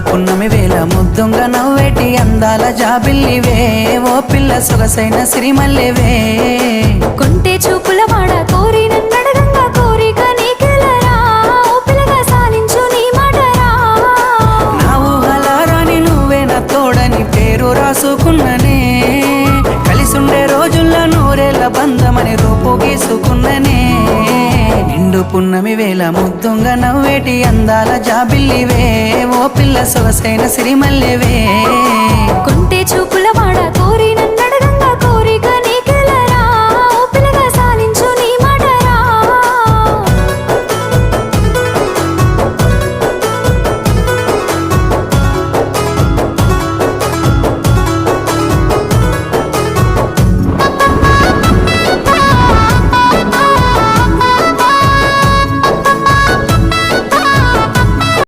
పున్నమి వేళ ముద్దుంగ నవ్వేటి అందాల జాబిల్లివే ఓ పిల్ల సొగసైన సిరిమల్లెవే కొంటే చూపుల వాడ కోరి నన్నడగంగా కోరిక నీకెలరా ఓ పిల్లగా సాలించు నీ మాటరా నా ఊహలారాని నువ్వే నా తోడని పేరు రాసుకున్ననే కలిసుండే రోజుల్లో నూరేళ్ల బంధమని రూపు గీసుకున్ననే నిండు పున్నమి వేళ ముద్దుంగ నవ్వేటి అందాల జాబిల్లివే ఓ పిల్ల సొగసైన సిరిమల్లెవే కొంటే చూపుల వాడ